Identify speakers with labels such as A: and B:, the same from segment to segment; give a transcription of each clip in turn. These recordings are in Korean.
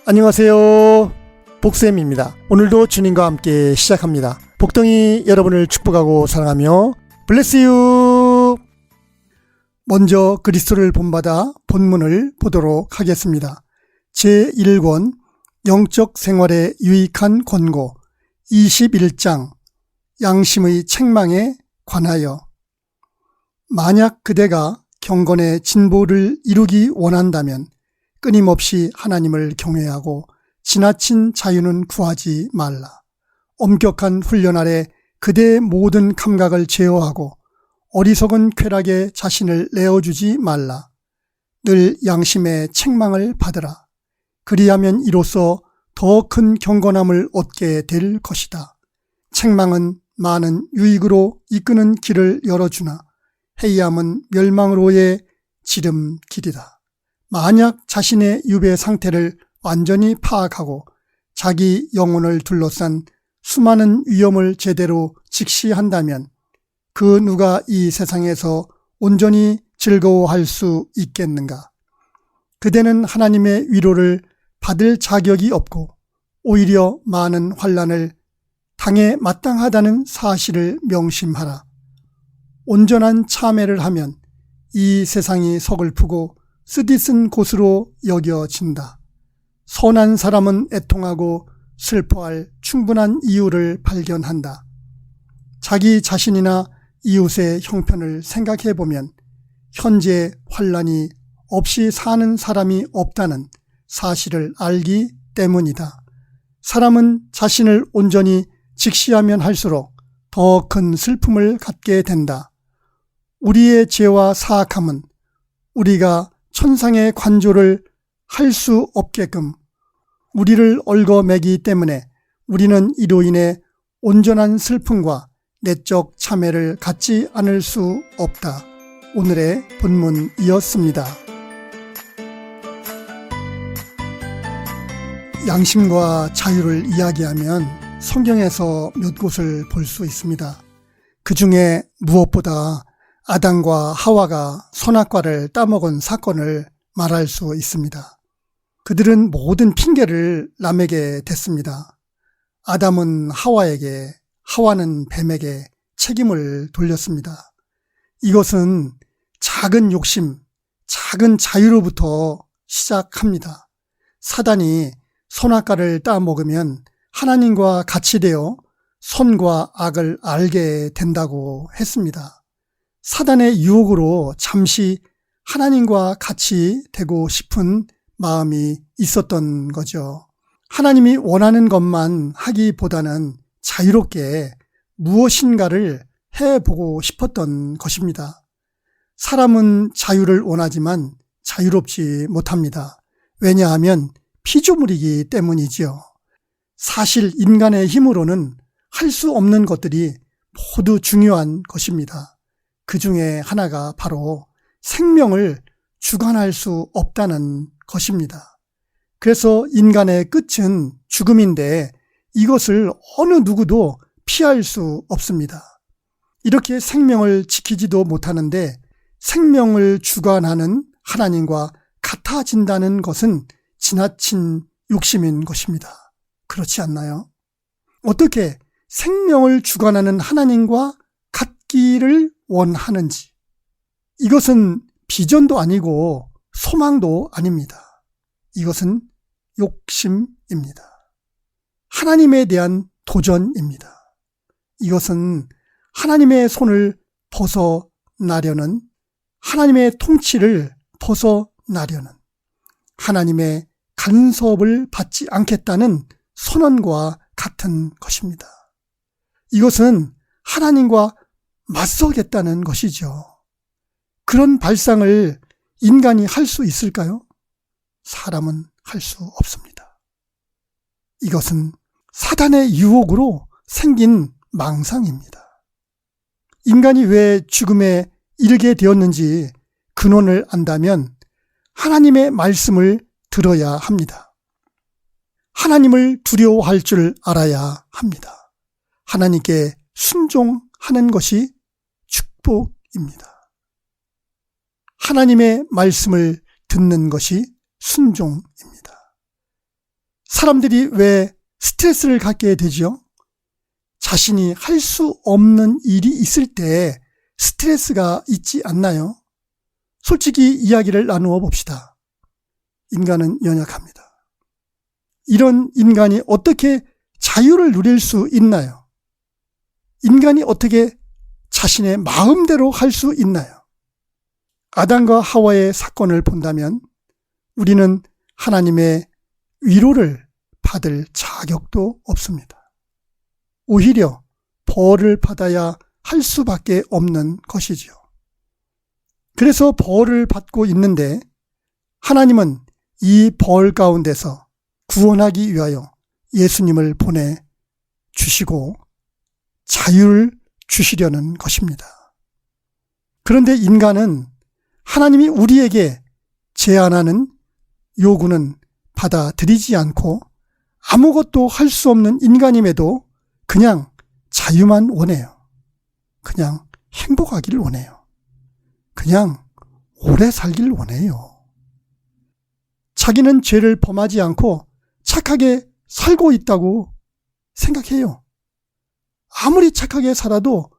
A: 안녕하세요. 복쌤입니다. 오늘도 주님과 함께 시작합니다. 복덩이 여러분을 축복하고 사랑하며 블레스 유. 먼저 그리스도를 본받아 본문을 보도록 하겠습니다. 제1권 영적 생활에 유익한 권고 21장 양심의 책망에 관하여, 만약 그대가 경건의 진보를 이루기 원한다면 끊임없이 하나님을 경외하고 지나친 자유는 구하지 말라. 엄격한 훈련 아래 그대의 모든 감각을 제어하고 어리석은 쾌락에 자신을 내어주지 말라. 늘 양심의 책망을 받으라. 그리하면 이로써 더 큰 경건함을 얻게 될 것이다. 책망은 많은 유익으로 이끄는 길을 열어주나 해이함은 멸망으로의 지름길이다. 만약 자신의 유배 상태를 완전히 파악하고 자기 영혼을 둘러싼 수많은 위험을 제대로 직시한다면 그 누가 이 세상에서 온전히 즐거워할 수 있겠는가? 그대는 하나님의 위로를 받을 자격이 없고 오히려 많은 환난을 당해 마땅하다는 사실을 명심하라. 온전한 참회를 하면 이 세상이 서글프고 쓰디쓴 곳으로 여겨진다. 선한 사람은 애통하고 슬퍼할 충분한 이유를 발견한다. 자기 자신이나 이웃의 형편을 생각해보면 현재 환난이 없이 사는 사람이 없다는 사실을 알기 때문이다. 사람은 자신을 온전히 직시하면 할수록 더 큰 슬픔을 갖게 된다. 우리의 죄와 사악함은 우리가 천상의 관조를 할 수 없게끔 우리를 얽어매기 때문에 우리는 이로 인해 온전한 슬픔과 내적 참회를 갖지 않을 수 없다. 오늘의 본문이었습니다. 양심과 자유를 이야기하면 성경에서 몇 곳을 볼 수 있습니다. 그 중에 무엇보다 아담과 하와가 선악과를 따먹은 사건을 말할 수 있습니다. 그들은 모든 핑계를 남에게 댔습니다. 아담은 하와에게, 하와는 뱀에게 책임을 돌렸습니다. 이것은 작은 욕심, 작은 자유로부터 시작합니다. 사단이 선악과를 따먹으면 하나님과 같이 되어 선과 악을 알게 된다고 했습니다. 사단의 유혹으로 잠시 하나님과 같이 되고 싶은 마음이 있었던 거죠. 하나님이 원하는 것만 하기보다는 자유롭게 무엇인가를 해보고 싶었던 것입니다. 사람은 자유를 원하지만 자유롭지 못합니다. 왜냐하면 피조물이기 때문이지요. 사실 인간의 힘으로는 할 수 없는 것들이 모두 중요한 것입니다. 그 중에 하나가 바로 생명을 주관할 수 없다는 것입니다. 그래서 인간의 끝은 죽음인데 이것을 어느 누구도 피할 수 없습니다. 이렇게 생명을 지키지도 못하는데 생명을 주관하는 하나님과 같아진다는 것은 지나친 욕심인 것입니다. 그렇지 않나요? 어떻게 생명을 주관하는 하나님과 같기를 원하는지, 이것은 비전도 아니고 소망도 아닙니다. 이것은 욕심입니다. 하나님에 대한 도전입니다. 이것은 하나님의 손을 벗어나려는, 하나님의 통치를 벗어나려는, 하나님의 간섭을 받지 않겠다는 선언과 같은 것입니다. 이것은 하나님과 맞서겠다는 것이죠. 그런 발상을 인간이 할 수 있을까요? 사람은 할 수 없습니다. 이것은 사단의 유혹으로 생긴 망상입니다. 인간이 왜 죽음에 이르게 되었는지 근원을 안다면 하나님의 말씀을 들어야 합니다. 하나님을 두려워할 줄 알아야 합니다. 하나님께 순종하는 것이 축복입니다. 하나님의 말씀을 듣는 것이 순종입니다. 사람들이 왜 스트레스를 갖게 되지요? 자신이 할 수 없는 일이 있을 때 스트레스가 있지 않나요? 솔직히 이야기를 나누어 봅시다. 인간은 연약합니다. 이런 인간이 어떻게 자유를 누릴 수 있나요? 인간이 어떻게 자신의 마음대로 할 수 있나요? 아담과 하와의 사건을 본다면 우리는 하나님의 위로를 받을 자격도 없습니다. 오히려 벌을 받아야 할 수밖에 없는 것이지요. 그래서 벌을 받고 있는데 하나님은 이 벌 가운데서 구원하기 위하여 예수님을 보내주시고 자유를 주시려는 것입니다. 그런데 인간은 하나님이 우리에게 제안하는 요구는 받아들이지 않고 아무것도 할 수 없는 인간임에도 그냥 자유만 원해요. 그냥 행복하기를 원해요. 그냥 오래 살길 원해요. 자기는 죄를 범하지 않고 착하게 살고 있다고 생각해요. 아무리 착하게 살아도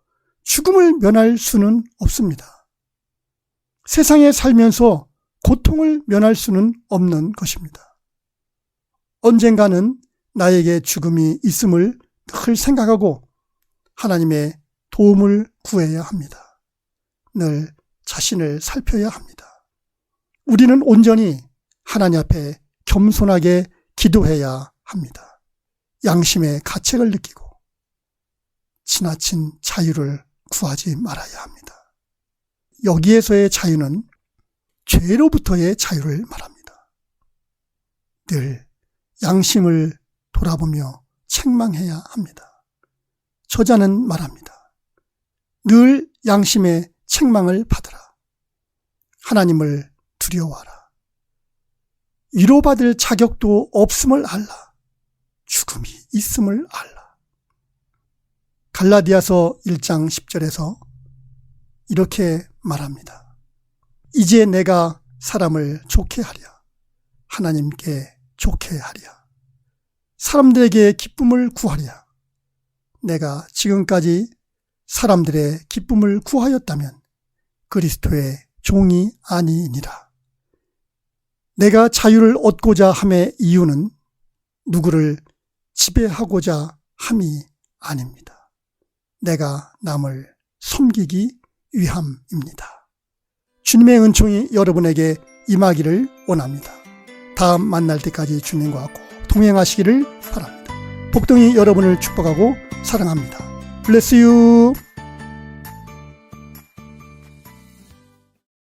A: 죽음을 면할 수는 없습니다. 세상에 살면서 고통을 면할 수는 없는 것입니다. 언젠가는 나에게 죽음이 있음을 늘 생각하고 하나님의 도움을 구해야 합니다. 늘 자신을 살펴야 합니다. 우리는 온전히 하나님 앞에 겸손하게 기도해야 합니다. 양심의 가책을 느끼고 지나친 자유를 구하지 말아야 합니다. 여기에서의 자유는 죄로부터의 자유를 말합니다. 늘 양심을 돌아보며 책망해야 합니다. 저자는 말합니다. 늘 양심의 책망을 받으라. 하나님을 두려워하라. 위로받을 자격도 없음을 알라. 죽음이 있음을 알라. 갈라디아서 1장 10절에서 이렇게 말합니다. 이제 내가 사람을 좋게 하랴. 하나님께 좋게 하랴. 사람들에게 기쁨을 구하랴. 내가 지금까지 사람들의 기쁨을 구하였다면 그리스도의 종이 아니니라. 내가 자유를 얻고자 함의 이유는 누구를 지배하고자 함이 아닙니다. 내가 남을 섬기기 위함입니다. 주님의 은총이 여러분에게 임하기를 원합니다. 다음 만날 때까지 주님과 꼭 동행하시기를 바랍니다. 복동이 여러분을 축복하고 사랑합니다. Bless you.